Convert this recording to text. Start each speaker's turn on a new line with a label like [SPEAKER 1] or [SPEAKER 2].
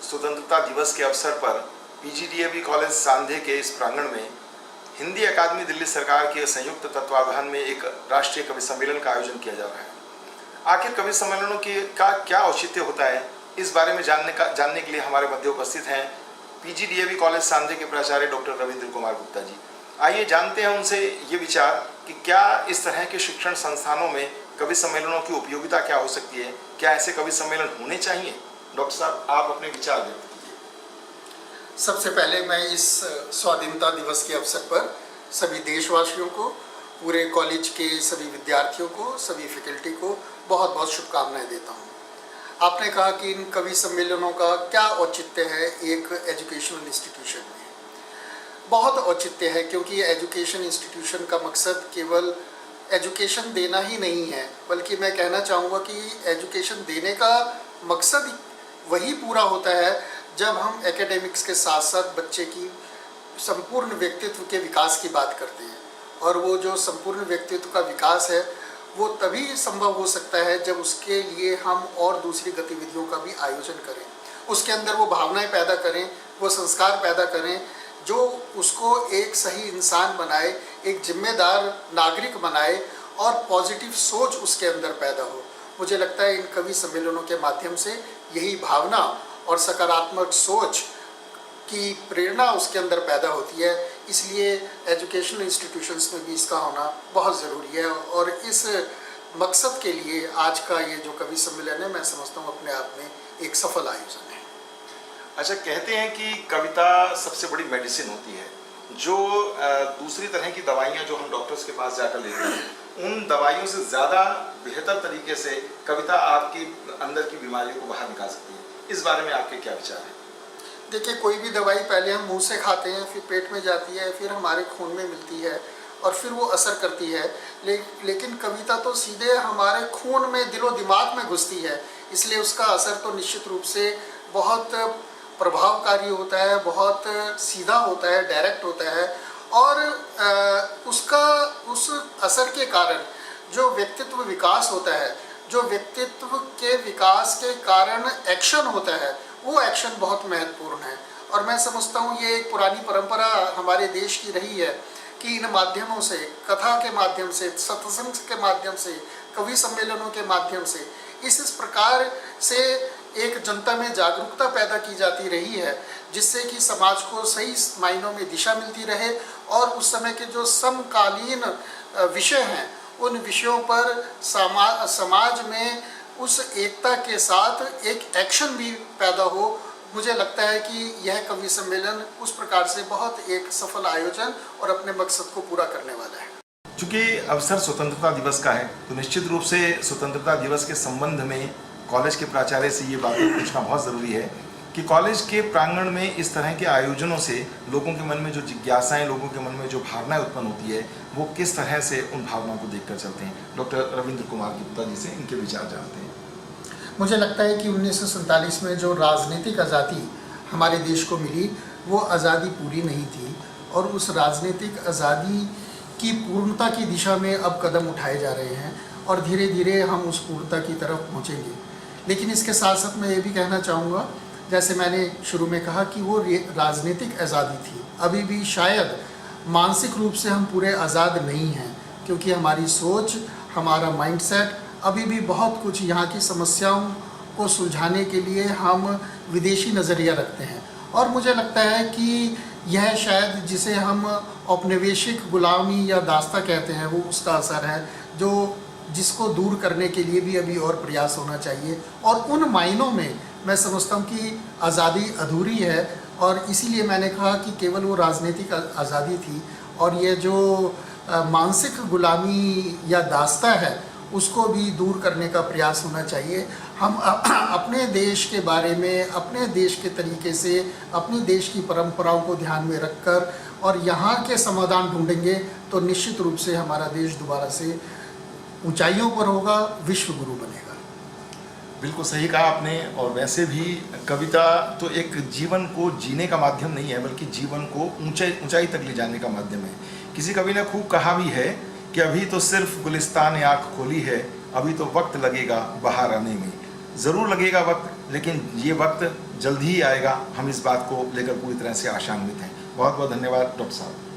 [SPEAKER 1] स्वतंत्रता दिवस के अवसर पर पीजीडीएवी कॉलेज सांधे के इस प्रांगण में हिंदी अकादमी दिल्ली सरकार के संयुक्त तत्वावधान में एक राष्ट्रीय कवि सम्मेलन का आयोजन किया जा रहा है। आखिर कवि सम्मेलनों का क्या औचित्य होता है, इस बारे में जानने के लिए हमारे मध्य उपस्थित हैं पीजीडीएवी कॉलेज सांधे के प्राचार्य डॉक्टर रविंद्र कुमार गुप्ता जी। आइए जानते हैं उनसे ये विचार कि क्या इस तरह के शिक्षण संस्थानों में कवि सम्मेलनों की उपयोगिता क्या हो सकती है, क्या ऐसे कवि सम्मेलन होने चाहिए। डॉक्टर साहब, आप अपने विचार व्यक्त कीजिए।
[SPEAKER 2] सबसे पहले मैं इस स्वाधीनता दिवस के अवसर पर सभी देशवासियों को, पूरे कॉलेज के सभी विद्यार्थियों को, सभी फैकल्टी को बहुत बहुत शुभकामनाएं देता हूं। आपने कहा कि इन कवि सम्मेलनों का क्या औचित्य है एक एजुकेशनल इंस्टीट्यूशन में। बहुत औचित्य है, क्योंकि एजुकेशन इंस्टीट्यूशन का मकसद केवल एजुकेशन देना ही नहीं है, बल्कि मैं कहना चाहूँगा कि एजुकेशन देने का मकसद वही पूरा होता है जब हम एकेडमिक्स के साथ साथ बच्चे की संपूर्ण व्यक्तित्व के विकास की बात करते हैं। और वो जो संपूर्ण व्यक्तित्व का विकास है वो तभी संभव हो सकता है जब उसके लिए हम और दूसरी गतिविधियों का भी आयोजन करें, उसके अंदर वो भावनाएं पैदा करें, वो संस्कार पैदा करें जो उसको एक सही इंसान बनाए, एक जिम्मेदार नागरिक बनाए और पॉजिटिव सोच उसके अंदर पैदा हो। मुझे लगता है इन कवि सम्मेलनों के माध्यम से यही भावना और सकारात्मक सोच की प्रेरणा उसके अंदर पैदा होती है। इसलिए एजुकेशनल इंस्टीट्यूशंस में भी इसका होना बहुत ज़रूरी है और इस मकसद के लिए आज का ये जो कवि सम्मेलन है, मैं समझता हूँ अपने आप में एक सफल आयोजन है।
[SPEAKER 1] अच्छा, कहते हैं कि कविता सबसे बड़ी मेडिसिन होती है। जो दूसरी तरह की दवाइयाँ जो हम डॉक्टर्स के पास जाकर लेते हैं, उन दवाइयों से ज़्यादा बेहतर तरीके से कविता आपकी अंदर की बीमारियों को बाहर निकाल सकती है। इस बारे में आपके क्या विचार हैं?
[SPEAKER 2] देखिए, कोई भी दवाई पहले हम मुंह से खाते हैं, फिर पेट में जाती है, फिर हमारे खून में मिलती है और फिर वो असर करती है। लेकिन कविता तो सीधे हमारे खून में, दिलो दिमाग में घुसती है, इसलिए उसका असर तो निश्चित रूप से बहुत प्रभावकारी होता है, बहुत सीधा होता है, डायरेक्ट होता है। और उस असर के कारण जो व्यक्तित्व विकास होता है, जो व्यक्तित्व के विकास के कारण एक्शन होता है, वो एक्शन बहुत महत्वपूर्ण है। और मैं समझता हूँ ये एक पुरानी परंपरा हमारे देश की रही है कि इन माध्यमों से, कथा के माध्यम से, सत्संग के माध्यम से, कवि सम्मेलनों के माध्यम से इस प्रकार से एक जनता में जागरूकता पैदा की जाती रही है, जिससे कि समाज को सही मायनों में दिशा मिलती रहे और उस समय के जो समकालीन विषय हैं उन विषयों पर समाज में उस एकता के साथ एक एक्शन भी पैदा हो। मुझे लगता है कि यह कवि सम्मेलन उस प्रकार से बहुत एक सफल आयोजन और अपने मकसद को पूरा करने वाला है।
[SPEAKER 1] चूँकि अवसर स्वतंत्रता दिवस का है, तो निश्चित रूप से स्वतंत्रता दिवस के संबंध में कॉलेज के प्राचार्य से ये बातें पूछना बहुत ज़रूरी है कि कॉलेज के प्रांगण में इस तरह के आयोजनों से लोगों के मन में जो जिज्ञासाएं, लोगों के मन में जो भावनाएं उत्पन्न होती है, वो किस तरह से उन भावनाओं को देखकर चलते हैं। डॉक्टर रविंद्र कुमार गुप्ता जी से इनके विचार जानते हैं।
[SPEAKER 2] मुझे लगता है कि 1947 में जो राजनीतिक आज़ादी हमारे देश को मिली, वो आज़ादी पूरी नहीं थी और उस राजनीतिक आज़ादी की पूर्णता की दिशा में अब कदम उठाए जा रहे हैं और धीरे धीरे हम उस पूर्णता की तरफ पहुँचेंगे। लेकिन इसके साथ साथ मैं ये भी कहना चाहूँगा, जैसे मैंने शुरू में कहा कि वो राजनीतिक आज़ादी थी, अभी भी शायद मानसिक रूप से हम पूरे आज़ाद नहीं हैं, क्योंकि हमारी सोच, हमारा माइंडसेट अभी भी बहुत कुछ, यहाँ की समस्याओं को सुलझाने के लिए हम विदेशी नज़रिया रखते हैं। और मुझे लगता है कि यह शायद जिसे हम औपनिवेशिक गुलामी या दास्ता कहते हैं, वो उसका असर है जिसको दूर करने के लिए भी अभी और प्रयास होना चाहिए। और उन मायनों में मैं समझता हूँ कि आज़ादी अधूरी है और इसीलिए मैंने कहा कि केवल वो राजनीतिक आज़ादी थी और ये जो मानसिक गुलामी या दास्ता है उसको भी दूर करने का प्रयास होना चाहिए। हम अपने देश के बारे में, अपने देश के तरीके से, अपने देश की परंपराओं को ध्यान में रखकर और यहाँ के समाधान ढूंढेंगे तो निश्चित रूप से हमारा देश दोबारा से ऊंचाइयों पर होगा, विश्व गुरु बनेगा।
[SPEAKER 1] बिल्कुल सही कहा आपने। और वैसे भी कविता तो एक जीवन को जीने का माध्यम नहीं है, बल्कि जीवन को ऊंचाई तक ले जाने का माध्यम है। किसी कवि ने खूब कहा भी है कि अभी तो सिर्फ गुलिस्तान ने आँख खोली है, अभी तो वक्त लगेगा बाहर आने में। ज़रूर लगेगा वक्त, लेकिन ये वक्त जल्द ही आएगा। हम इस बात को लेकर पूरी तरह से आशान्वित हैं। बहुत बहुत धन्यवाद डॉक्टर साहब।